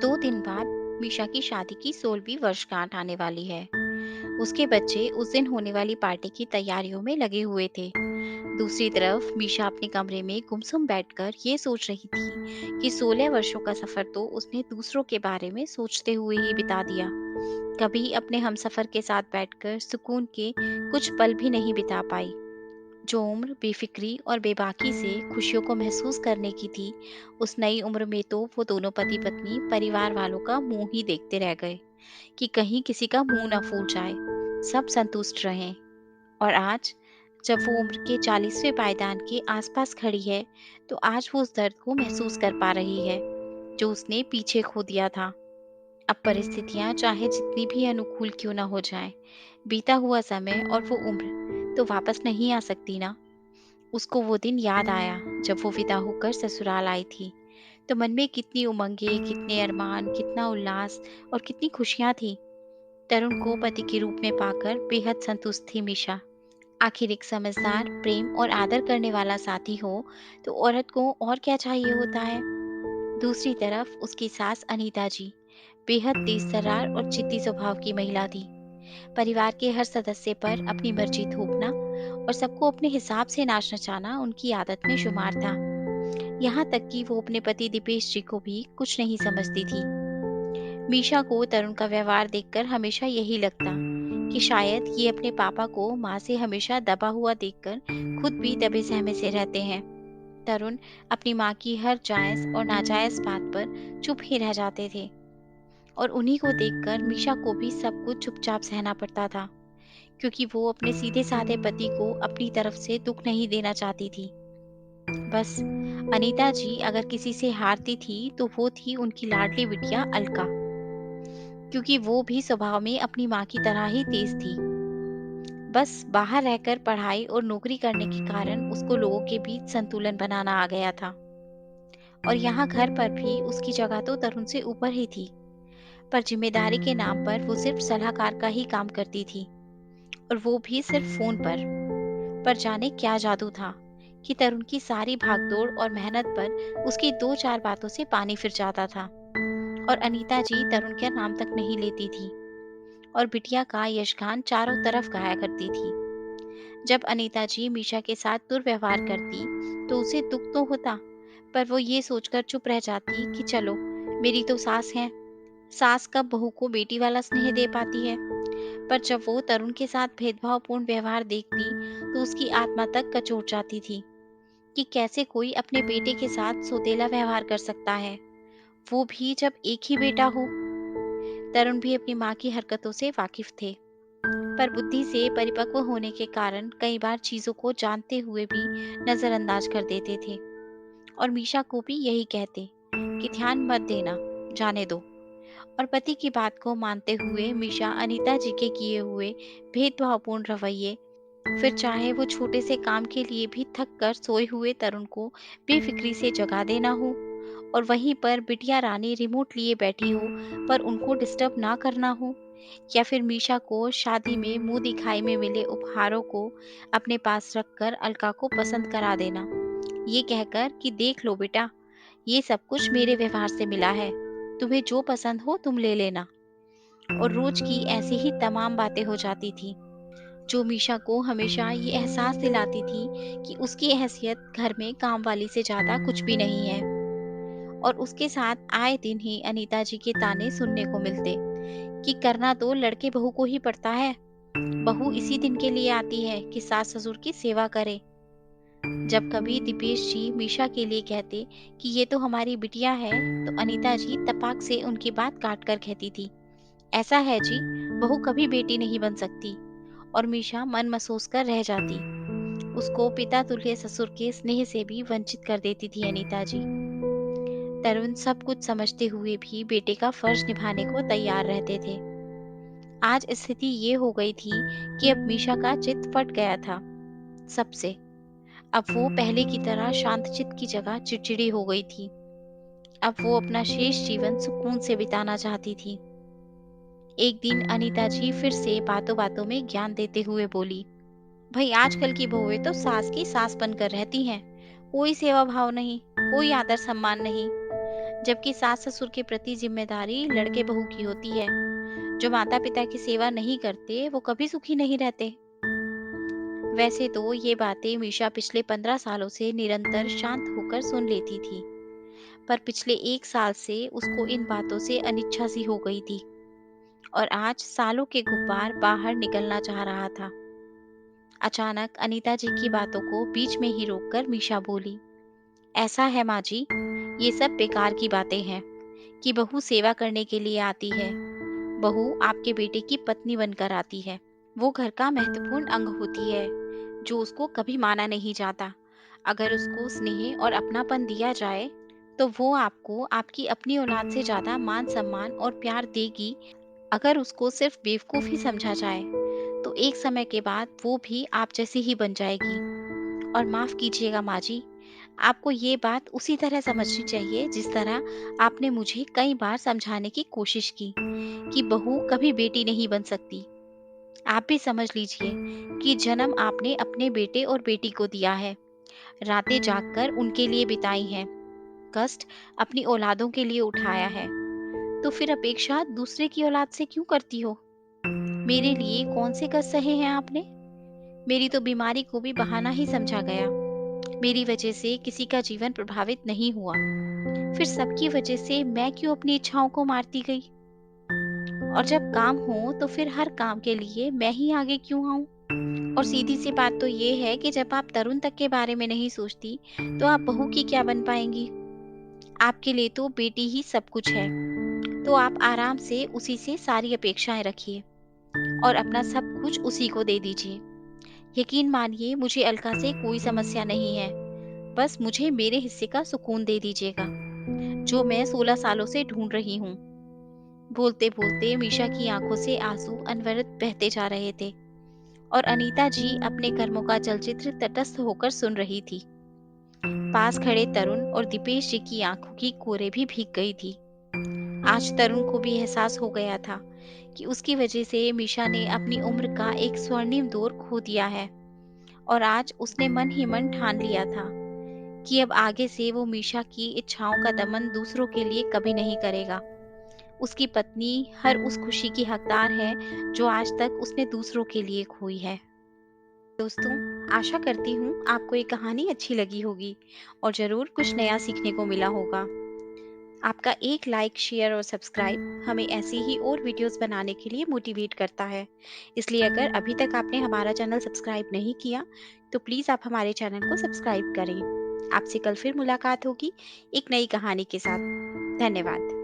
2 दिन बाद मीशा की शादी की 16वीं वर्षगांठ आने वाली है। उसके बच्चे उस दिन होने वाली पार्टी की तैयारियों में लगे हुए थे। दूसरी तरफ मीशा अपने कमरे में गुमसुम बैठकर ये सोच रही थी कि 16 वर्षों का सफर तो उसने दूसरों के बारे में सोचते हुए ही बिता दिया। कभी अपने हमसफर के साथ बैठकर सुकून के कुछ पल भी नहीं बिता पाई। जो उम्र बेफिक्री और बेबाकी से खुशियों को महसूस करने की थी, उस नई उम्र में तो वो दोनों पति पत्नी परिवार वालों का मुंह ही देखते रह गए कि कहीं किसी का मुंह ना फूल जाए, सब संतुष्ट रहें। और आज जब वो उम्र के 40वें पायदान के आसपास खड़ी है, तो आज वो उस दर्द को महसूस कर पा रही है जो उसने पीछे खो दिया था। अब परिस्थितियां चाहे जितनी भी अनुकूल क्यों ना हो जाएं, बीता हुआ समय और वो उम्र तो वापस नहीं आ सकती ना। उसको वो दिन याद आया जब वो विदा होकर ससुराल आई थी। तो मन में कितनी उमंगे, कितने अरमान, कितना उल्लास और कितनी खुशियां थी। तरुण को पति के रूप में पाकर बेहद संतुष्ट थी मीशा। आखिर एक समझदार, प्रेम और आदर करने वाला साथी हो तो औरत को और क्या चाहिए होता है। दूसरी तरफ उसकी सास अनीता जी बेहद तेज तर्रार और जिद्दी स्वभाव की महिला थी। परिवार के हर सदस्य पर अपनी मर्जी थोपना और सबको अपने हिसाब से नाच नचाना उनकी आदत में शुमार था। यहाँ तक कि वो अपने पति दीपेश जी को भी कुछ नहीं समझती थी। मीशा को तरुण का व्यवहार देखकर हमेशा यही लगता कि शायद ये अपने पापा को माँ से हमेशा दबा हुआ देखकर खुद भी दबे सहमे से रहते हैं। तरुण अपनी माँ की हर जायज और नाजायज बात पर चुप ही रह जाते थे और उन्हीं को देखकर मीशा को भी सब कुछ चुपचाप सहना पड़ता था, क्योंकि वो अपने सीधे साधे पति को अपनी तरफ से दुख नहीं देना चाहती थी। बस अनीता जी अगर किसी से हारती थी तो वो थी उनकी लाडली बिटिया अलका, क्योंकि वो भी स्वभाव में अपनी माँ की तरह ही तेज थी। बस बाहर रहकर पढ़ाई और नौकरी करने के कारण उसको लोगों के बीच संतुलन बनाना आ गया था। और यहाँ घर पर भी उसकी जगह तो तरुण से ऊपर ही थी, पर जिम्मेदारी के नाम पर वो सिर्फ सलाहकार का ही काम करती थी, और वो भी सिर्फ फोन पर जाने क्या जादू था कि तरुण की सारी भागदौड़ और मेहनत पर उसकी 2-4 बातों से पानी फिर जाता था। और अनीता जी तरुण का नाम तक नहीं लेती थी और बिटिया का यशगान चारों तरफ गाया करती थी। जब अनीता जी मीशा के साथ दुर्व्यवहार करती तो उसे दुख तो होता, पर वो ये सोचकर चुप रह जाती कि चलो, मेरी तो सास है, सास कब बहू को बेटी वाला स्नेह दे पाती है। पर जब वो तरुण के साथ भेदभावपूर्ण व्यवहार देखती तो उसकी आत्मा तक कचोट जाती थी कि कैसे कोई अपने बेटे के साथ सौतेला व्यवहार कर सकता है, वो भी जब एक ही बेटा हो। तरुण भी अपनी माँ की हरकतों से वाकिफ थे, पर बुद्धि से परिपक्व होने के कारण कई बार चीजों को जानते हुए भी नजरअंदाज कर देते थे। और मीशा को भी यही कहते कि ध्यान मत देना, जाने दो। और पति की बात को मानते हुए मीशा अनीता जी के किए हुए भेदभावपूर्ण रवैये, फिर चाहे वो छोटे से काम के लिए भी थक कर सोए हुए तरुण को बेफिक्री से जगा देना हो, और वहीं पर बिटिया रानी रिमोट लिए बैठी हो पर उनको डिस्टर्ब ना करना हो, या फिर मीशा को शादी में मुंह दिखाई में मिले उपहारों को अपने पास रखकर अलका को पसंद करा देना, ये कहकर कि देख लो बेटा, ये सब कुछ मेरे व्यवहार से मिला है, तुम्हें जो पसंद हो तुम ले लेना। और रोज की ऐसी ही तमाम बातें हो जाती थी जो मीशा को हमेशा ये एहसास दिलाती थी कि उसकी हैसियत घर में काम वाली से ज्यादा कुछ भी नहीं है। और उसके साथ आए दिन ही अनीता जी के ताने सुनने को मिलते कि करना तो लड़के बहू को ही पड़ता है, बहू इसी दिन के लिए आती है कि सास ससुर की सेवा करे। जब कभी दीपेश जी मीशा के लिए कहते कि ये तो हमारी बिटिया है, तो अनीता जी तपाक से उनकी बात काट कर कहती थी, ऐसा है जी, बहू कभी बेटी नहीं बन सकती। और मीशा मन महसूस कर रह जाती। उसको पिता तुल्य ससुर के स्नेह से भी वंचित कर देती थी अनीता जी। तरुण सब कुछ समझते हुए भी बेटे का फर्ज निभाने को तैयार रहते थे। आज स्थिति ये हो गई थी कि अब मीशा का चित्त फट गया था सबसे। अब वो पहले की तरह शांतचित्त की जगह चिड़चिड़ी हो गई थी। अब वो अपना शेष जीवन सुकून से बिताना चाहती थी। एक दिन अनीता जी फिर से बातों बातों में ज्ञान देते हुए बोली, भाई आजकल की बहुएं तो सास की सास बनकर रहती हैं, कोई सेवा भाव नहीं, कोई आदर सम्मान नहीं। जबकि सास ससुर के प्रति जिम्मेदारी लड़के बहू की होती है। जो माता पिता की सेवा नहीं करते वो कभी सुखी नहीं रहते। वैसे तो ये बातें मीशा पिछले 15 सालों से निरंतर शांत होकर सुन लेती थी, पर पिछले 1 साल से उसको इन बातों से अनिच्छा सी हो गई थी और आज सालों के गुब्बार बाहर निकलना चाह रहा था। अचानक अनीता जी की बातों को बीच में ही रोककर मीशा बोली, ऐसा है माँ जी, ये सब बेकार की बातें हैं कि बहू सेवा करने के लिए आती है। बहू आपके बेटे की पत्नी बनकर आती है। वो घर का महत्वपूर्ण अंग होती है, जो उसको कभी माना नहीं जाता। अगर उसको स्नेह और अपनापन दिया जाए, तो वो आपको आपकी अपनी औलाद से ज्यादा मान सम्मान और प्यार देगी। अगर उसको सिर्फ बेवकूफ ही समझा जाए, तो एक समय के बाद वो भी आप जैसी ही बन जाएगी। और माफ कीजिएगा माँ जी, आपको ये बात उसी तरह समझनी चाहिए जिस तरह आपने मुझे कई बार समझाने की कोशिश की कि बहू कभी बेटी नहीं बन सकती। आप भी समझ लीजिए कि जन्म आपने अपने बेटे और बेटी को दिया है, रातें जागकर उनके लिए बिताई हैं, कष्ट अपनी औलादों के लिए उठाया है, तो फिर अपेक्षा दूसरे की औलाद से क्यों करती हो? मेरे लिए कौन से कष्ट सहे हैं आपने? मेरी तो बीमारी को भी बहाना ही समझा गया। मेरी वजह से किसी का जीवन प्रभावित नहीं हुआ, फिर सबकी वजह से मैं क्यों अपनी इच्छाओं को मारती गई? और जब काम हो तो फिर हर काम के लिए मैं ही आगे क्यों आऊं? और सीधी सी बात तो ये है कि जब आप तरुण तक के बारे में नहीं सोचती, तो आप बहू की क्या बन पाएंगी? आपके लिए तो बेटी ही सब कुछ है, तो आप आराम से उसी से सारी अपेक्षाएं रखिए और अपना सब कुछ उसी को दे दीजिए। यकीन मानिए, मुझे अलका से कोई समस्या नहीं है, बस मुझे मेरे हिस्से का सुकून दे दीजिएगा, जो मैं 16 सालों से ढूंढ रही हूँ। बोलते बोलते मीशा की आंखों से आंसू अनवरत बहते जा रहे थे और अनीता जी अपने कर्मों का चलचित्र तटस्थ होकर सुन रही थी। पास खड़े तरुण और दीपेश जी की आंखों की कोरे भी भीग गई थी। आज तरुण को भी एहसास हो गया था कि उसकी वजह से मीशा ने अपनी उम्र का एक स्वर्णिम दौर खो दिया है और आज उसने मन ही मन ठान लिया था कि अब आगे से वो मीशा की इच्छाओं का दमन दूसरों के लिए कभी नहीं करेगा। उसकी पत्नी हर उस खुशी की हकदार है जो आज तक उसने दूसरों के लिए खोई है। दोस्तों, आशा करती हूँ आपको ये कहानी अच्छी लगी होगी और ज़रूर कुछ नया सीखने को मिला होगा। आपका एक लाइक, शेयर और सब्सक्राइब हमें ऐसी ही और वीडियोस बनाने के लिए मोटिवेट करता है। इसलिए अगर अभी तक आपने हमारा चैनल सब्सक्राइब नहीं किया, तो प्लीज़ आप हमारे चैनल को सब्सक्राइब करें। आपसे कल फिर मुलाकात होगी एक नई कहानी के साथ। धन्यवाद।